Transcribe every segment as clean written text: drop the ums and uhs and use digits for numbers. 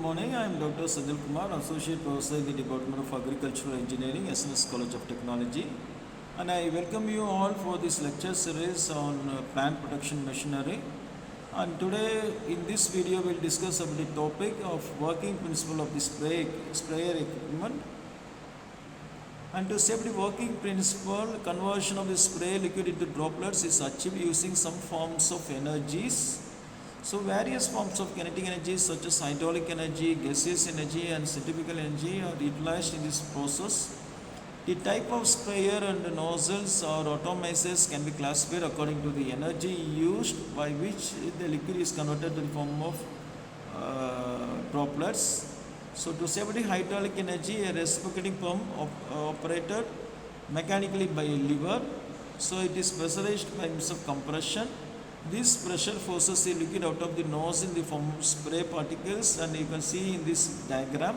morning. I am Dr. Senthilkumar, Associate Professor in the Department of Agricultural Engineering, SNS College of Technology. And I welcome you all for this lecture series on plant protection machinery. And today in this video we will discuss about the topic of working principle of the sprayer equipment. And to say the working principle, conversion of the spray liquid into droplets is achieved using some forms of energies. So various forms of kinetic energy such as hydraulic energy, gaseous energy and centrifugal energy are utilized in this process. The type of sprayer and nozzles or atomizers can be classified according to the energy used by which the liquid is converted to the form of droplets. So to save the hydraulic energy, a reciprocating pump operated mechanically by a lever. So it is pressurized by means of compression. This pressure forces the liquid out of the nose in the form of spray particles, and you can see in this diagram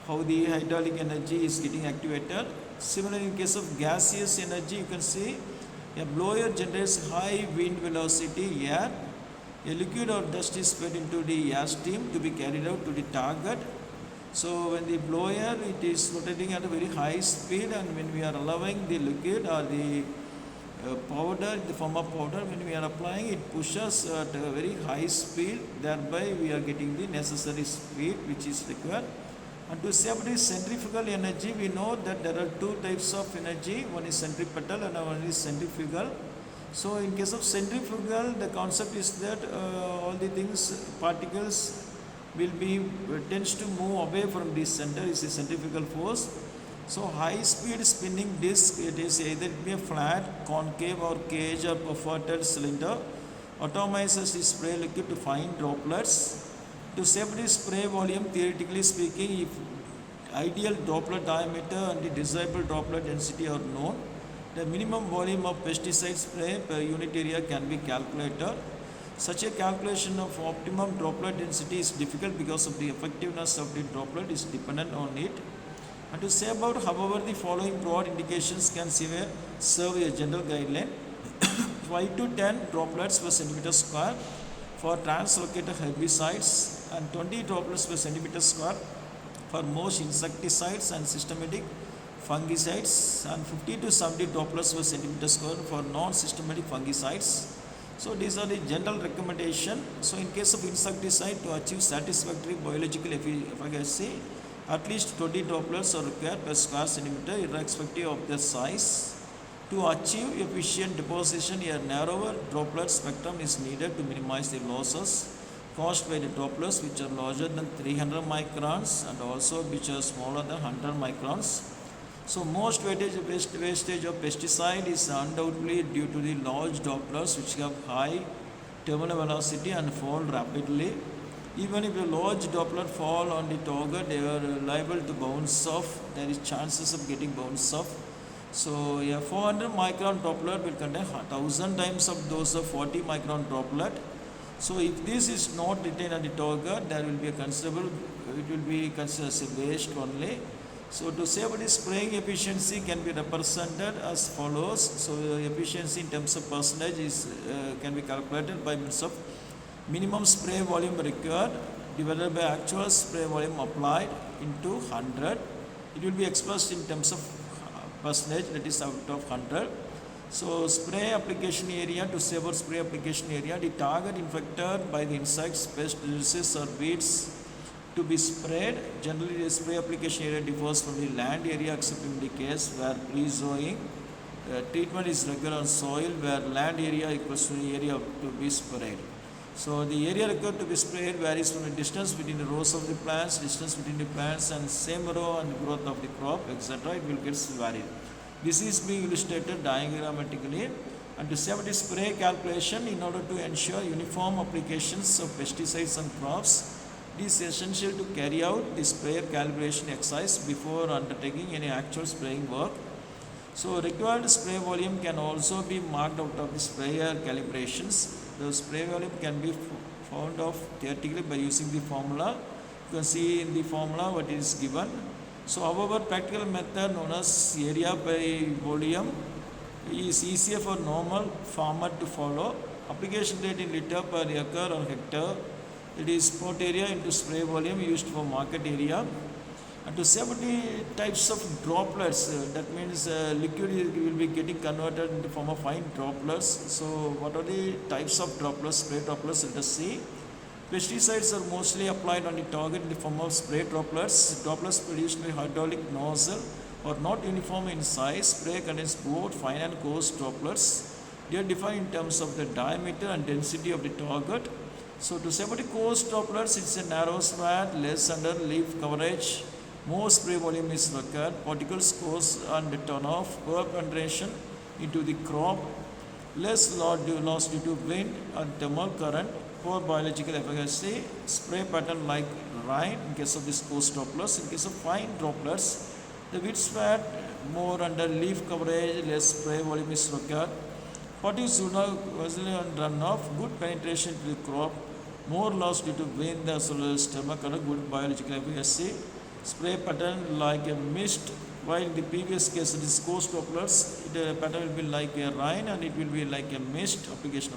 how the hydraulic energy is getting activated. Similarly, in case of gaseous energy, you can see a blower generates high wind velocity air. A liquid or dust is fed into the air stream to be carried out to the target. So when the blower, it is rotating at a very high speed, and when we are allowing the liquid or the powder, the form of powder, when we are applying, it pushes at a very high speed, thereby we are getting the necessary speed which is required. And to save the centrifugal energy, we know that there are two types of energy, one is centripetal and one is centrifugal. So in case of centrifugal, the concept is that all the things, particles will be tends to move away from the center, is a centrifugal force. So high speed spinning disc, it is either be a flat, concave or cage or perforated cylinder, atomizes the spray liquid to find droplets. To save the spray volume, theoretically speaking, if ideal droplet diameter and the desirable droplet density are known, the minimum volume of pesticide spray per unit area can be calculated. Such a calculation of optimum droplet density is difficult because of the effectiveness of the droplet is dependent on it. And to say about, however, the following broad indications can serve a general guideline. 5 to 10 droplets per centimeter square for translocated herbicides and 20 droplets per centimeter square for most insecticides and systematic fungicides, and 50 to 70 droplets per centimeter square for non-systematic fungicides. So these are the general recommendation. So in case of insecticide, to achieve satisfactory biological efficacy, at least 20 droplets are required per square centimeter irrespective of their size. To achieve efficient deposition, a narrower droplet spectrum is needed to minimize the losses caused by the droplets which are larger than 300 microns and also which are smaller than 100 microns. So most wastage of pesticide is undoubtedly due to the large droplets which have high terminal velocity and fall rapidly. Even if a large droplet fall on the target, they are liable to bounce off. There is chances of getting bounce off. So a 400 micron droplet will contain 1000 times of those of 40 micron droplet. So if this is not retained on the target, there will be a considerable, it will be considered as a waste only. So to say about the spraying efficiency can be represented as follows. So efficiency in terms of percentage is can be calculated by means of minimum spray volume required divided by actual spray volume applied into 100. It will be expressed in terms of percentage, that is out of 100. So spray application area, to say about spray application area, the target infected by the insects, pests, diseases or weeds to be sprayed. Generally the spray application area differs from the land area except in the case where pre-sowing treatment is regular on soil, where land area equals to the area to be sprayed. So the area required to be sprayed varies from the distance between the rows of the plants, distance between the plants and same row and growth of the crop, etc. It will get varied. This is being illustrated diagrammatically. And to save the spray calculation, in order to ensure uniform applications of pesticides on crops, it is essential to carry out the sprayer calibration exercise before undertaking any actual spraying work. So required spray volume can also be marked out of the sprayer calibrations. The spray volume can be found out theoretically by using the formula. You can see in the formula what is given. So however, practical method known as area by volume is easier for normal farmer to follow. Application rate in liter per acre or hectare that is port area into spray volume used for market area. And to 70 types of droplets, that means liquid will be getting converted into form of fine droplets. So what are the types of droplets, spray droplets? Let us see. Pesticides are mostly applied on the target in the form of spray droplets. Droplets produced by hydraulic nozzle are not uniform in size. Spray contains both fine and coarse droplets. They are defined in terms of the diameter and density of the target. So to say about the coarse droplets, it's a narrow swath, less under leaf coverage. More spray volume is required. Particles course and turn off. Poor penetration into the crop. Less loss due to wind and thermal current. Poor biological efficacy. Spray pattern like rain in case of these coarse droplets. In case of fine droplets, the wheat swath more under leaf coverage. Less spray volume is required. Particles do not run off. Good penetration to the crop. More loss due to wind as well as thermal current. Good biological efficacy. Spray pattern like a mist, while in the previous case it is coarse droplets, the pattern will be like a rain and it will be like a mist application.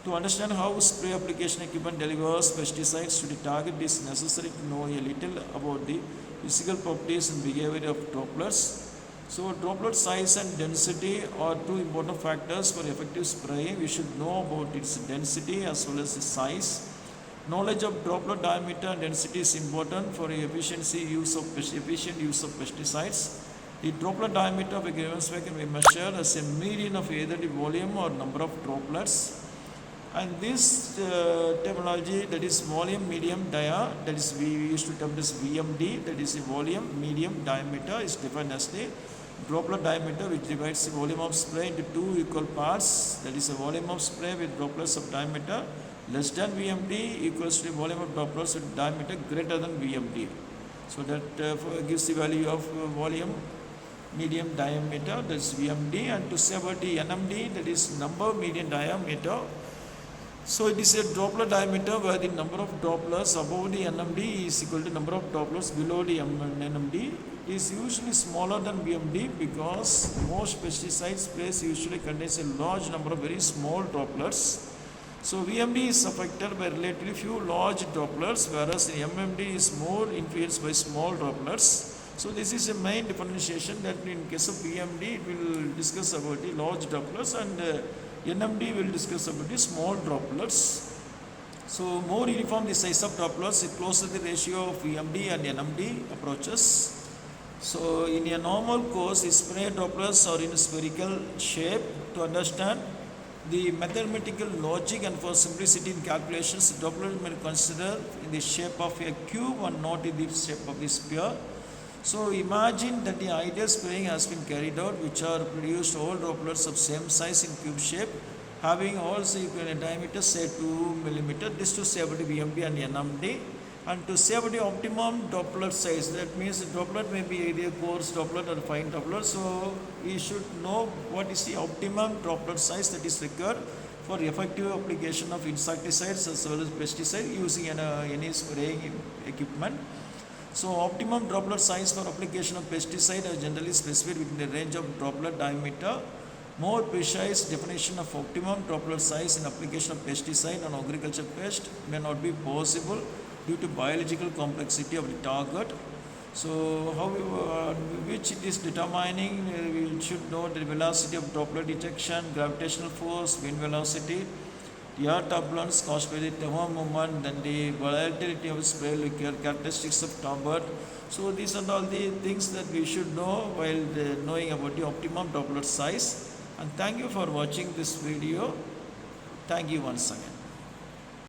To understand how spray application equipment delivers pesticides to the target, it is necessary to know a little about the physical properties and behavior of droplets. So droplet size and density are two important factors for effective spraying. We should know about its density as well as its size. Knowledge of droplet diameter and density is important for efficient use of pesticides. The droplet diameter of a given spray can be measured as a median of either the volume or number of droplets. And this terminology, that is volume medium dia, that is we used to term this VMD, that is a volume medium diameter, is defined as the droplet diameter, which divides the volume of spray into two equal parts. That is a volume of spray with droplets of diameter less than VMD equals to the volume of droplets with diameter greater than VMD. So that gives the value of volume medium diameter, that is VMD, and to say about the NMD, that is number median diameter. So it is a droplet diameter where the number of droplets above the NMD is equal to number of droplets below the NMD. It is usually smaller than VMD because most pesticide sprays usually contains a large number of very small droplets. So VMD is affected by relatively few large droplets, whereas the MMD is more influenced by small droplets. So this is a main differentiation, that in case of VMD it will discuss about the large droplets and NMD will discuss about the small droplets. So more uniform the size of droplets, the closer the ratio of VMD and NMD approaches. So in a normal course, the spray droplets are in spherical shape. To understand the mathematical logic and for simplicity in calculations, the droplet may be considered in the shape of a cube and not in the shape of the sphere. So imagine that the ideal spraying has been carried out, which are produced all droplets of same size in cube shape, having also equal diameter, say 2 millimeter. This to say about the VMD and NMD. And to say about the optimum droplet size, that means the droplet may be either coarse droplet or fine droplet. So we should know what is the optimum droplet size that is required for effective application of insecticides as well as pesticide using any spraying equipment. So optimum droplet size for application of pesticide are generally specified within the range of droplet diameter. More precise definition of optimum droplet size in application of pesticide on agriculture pest may not be possible due to biological complexity of the target. So how which it is determining, we should know the velocity of droplet detection, gravitational force, wind velocity, the air turbulence caused by the thermal movement, then the volatility of spray liquid, characteristics of target. So these are all the things that we should know while knowing about the optimum droplet size. And thank you for watching this video. Thank you once again.